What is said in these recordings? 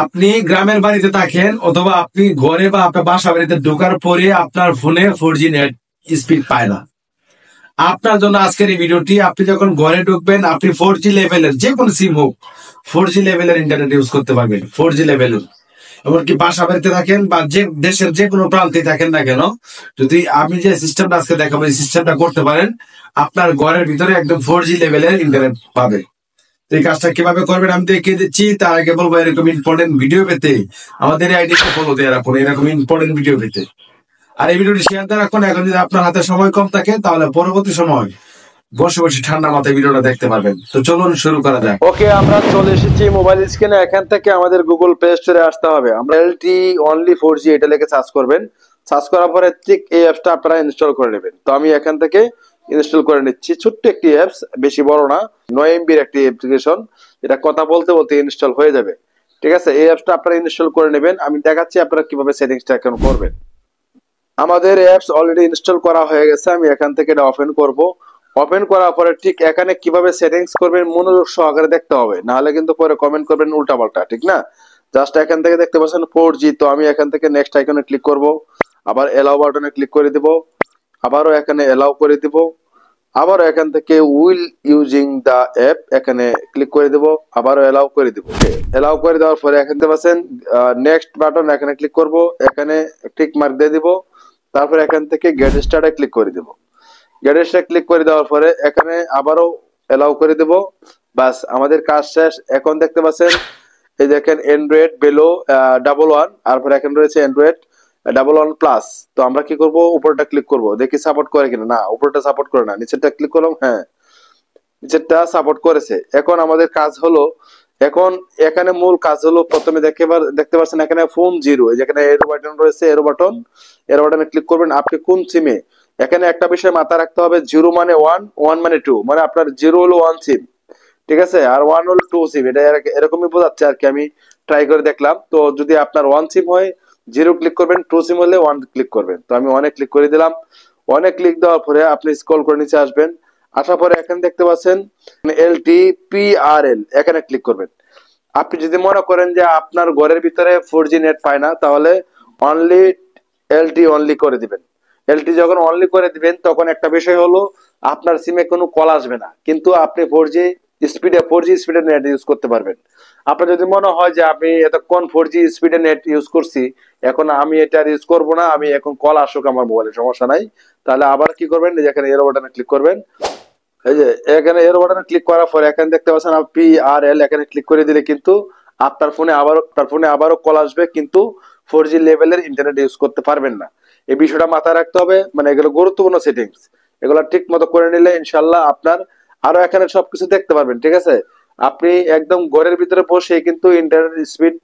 আপনি গ্রামের বাড়িতে থাকেন অথবা আপনি ঘরে বা আপনার বাসা বাড়িতে ঢোকার পরে আপনার ফোনে 4G নেট স্পিড পায় না। আপনার জন্য আজকের এই ভিডিওটি, আপনি যখন ঘরে ঢুকবেন আপনি 4G লেভেলের যে কোনো সিম হোক 4G লেভেলের ইন্টারনেট ইউজ করতে পারবেন। 4G লেভেলের, এমনকি বাসা বাড়িতে থাকেন বা যে দেশের যে কোনো প্রান্তে থাকেন না কেন, যদি আমি যে সিস্টেমটা আজকে দেখাবো এই সিস্টেমটা করতে পারেন, আপনার ঘরের ভিতরে একদম 4G লেভেলের ইন্টারনেট পাবে। তো এই কাজটা কিভাবে করবেন আমি দেখিয়ে দিচ্ছি। তার আগে বলবো, এরকম ইম্পর্টেন্ট ভিডিও পেতে আমাদের আইডিকে ফলো দিয়ে রাখুন, এরকম ইম্পর্টেন্ট ভিডিও পেতে। আর এই ভিডিওটি শেয়ার দিয়ে রাখুন। এখন যদি আপনার হাতে সময় কম থাকে তাহলে পরবর্তী সময় বসে বসে ঠান্ডা মাথায় ভিডিওটা দেখতে পারবেন। তো চলুন শুরু করা যাক। ওকে, আমরা চলে এসেছি মোবাইল স্ক্রিনে। এখান থেকে আমাদের গুগল প্লে স্টোরে আসতে হবে। আমরা এলটি অনলি 4G এটা লিখে সার্চ করবেন। সার্চ করার পরে ঠিক এই অ্যাপসটা আপনারা ইনস্টল করে নেবেন। তো আমি এখান থেকে ইনস্টল করে নিচ্ছি। ছোট্ট একটি অ্যাপস, বেশি বড় না, 9 MB একটি অ্যাপ্লিকেশন। এটা কথা বলতে বলতে ইনস্টল হয়ে যাবে। ঠিক আছে, এই অ্যাপসটা আপনারা ইনস্টল করে নেবেন। আমি দেখাচ্ছি আপনারা কিভাবে সেটিংসটা এখন করবেন। আমাদের অ্যাপস অলরেডি ইনস্টল করা হয়ে গেছে। আমি এখান থেকে এটা ওপেন করব। ওপেন করার পরে ঠিক এখানে কিভাবে সেটিংস করবেন মনোযোগ সহকারে দেখতে হবে, না হলে কিন্তু পরে কমেন্ট করবেন উল্টাপাল্টা, ঠিক না? জাস্ট এখান থেকে দেখতে পাচ্ছেন 4G। তো আমি এখান থেকে নেক্সট আইকনে ক্লিক করব, আবার এলাও বাটনে ক্লিক করে দিব, আবারও এখানে এলাও করে দিব, আবারও এখান থেকে উইল ইউজিং দা অ্যাপ এখানে ক্লিক করে দিব, আবারও এলাও করে দিব। এলাও করে দেওয়ার পরে এখানে দেখতে পাচ্ছেন নেক্সট বাটন, এখানে ক্লিক করব, এখানে টিক মার্ক দিয়ে দিব, তারপর এখান থেকে গেট স্টার্টে ক্লিক করে দিব। গেট স্টার্ট ক্লিক করে দেওয়ার পরে এখানে আবারও এলাও করে দেব। বাস, আমাদের কাজ শেষ। এখন দেখতে পাচ্ছেন এই দেখেন অ্যান্ড্রয়েড বেলো 11, তারপর এখানে রয়েছে অ্যান্ড্রয়েড 11+। তো আমরা কি করব, উপরটা ক্লিক করব, দেখি সাপোর্ট করে কিনা। না, উপরটা সাপোর্ট করে না। নিচেরটা ক্লিক করলাম, হ্যাঁ নিচেরটা সাপোর্ট করেছে। এখন আমাদের কাজ হলো, এখন এখানে মূল কাজ হলো, প্রথমে দেখতে পাচ্ছেন এখানে ফোন জিরো, যেখানে এরো বাটন রয়েছে, এরো বাটনে ক্লিক করবেন। আপনি কোন সিমে, এখানে একটা বিষয় মাথায় রাখতে হবে, জিরো মানে ওয়ান, ওয়ান মানে টু, মানে আপনার জিরো হলো ওয়ান সিম, ঠিক আছে, আর ওয়ান হলো টু সিম। এটা এরকমই বোঝাচ্ছে আর কি, আমি ট্রাই করে দেখলাম। তো যদি আপনার ওয়ান সিম হয় জিরো ক্লিক করবেন, টু সিম হলে ওয়ান ক্লিক করবেন। তো আমি ওয়ানে ক্লিক করে দিলাম। ওয়ানে ক্লিক দেওয়ার পরে আপনি স্ক্রল করে নিচে আসবেন। আসার পরে এখানে দেখতে পাচ্ছেন LTPRL, এখানে ক্লিক করবেন। আপনি যদি মনে করেন যে আপনার ঘরের ভিতরে 4G নেট পায় না, তাহলে অনলি এলটি অনলি করে দিবেন। এলটি যখন অনলি করে দিবেন তখন একটা বিষয় হলো, আপনার সিমে কোনো কল আসবে না, কিন্তু আপনি 4G স্পিডে নেট ইউজ করতে পারবেন। আপনার যদি মনে হয় যে আমি এতক্ষণ 4G স্পিডে নেট ইউজ করছি, এখন আমি এটা ইউজ করব না, আমি এখন কল আসুক আমার মোবাইলে, সমস্যা নাই, তাহলে আবার কি করবেন, এখানে এরো বাটনে ক্লিক করবেন। এই যে এখানে এরো বাটনে ক্লিক করার পরে এখানে দেখতে পাচ্ছেন PRL, এখানে ক্লিক করে দিলে কিন্তু আপনার ফোনে আবারও কল আসবে, কিন্তু 4G লেভেলের ইন্টারনেট ইউজ করতে পারবেন না। এই বিষয়টা মাথায় রাখতে হবে, মানে এগুলো গুরুত্বপূর্ণ সেটিংস। এগুলো ঠিক মতো করে নিলে ইনশাল্লাহ আপনার আরো এখানে সবকিছু দেখতে পারবেন। ঠিক আছে, আপনি একদম ঘরের ভিতরে বসে কিন্তু ইন্টারনেট স্পিড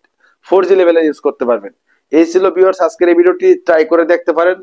4G লেভেলে ইউজ করতে পারবেন। এই ছিল ভিউয়ার্স আজকের এই ভিডিওটি, ট্রাই করে দেখতে পারেন।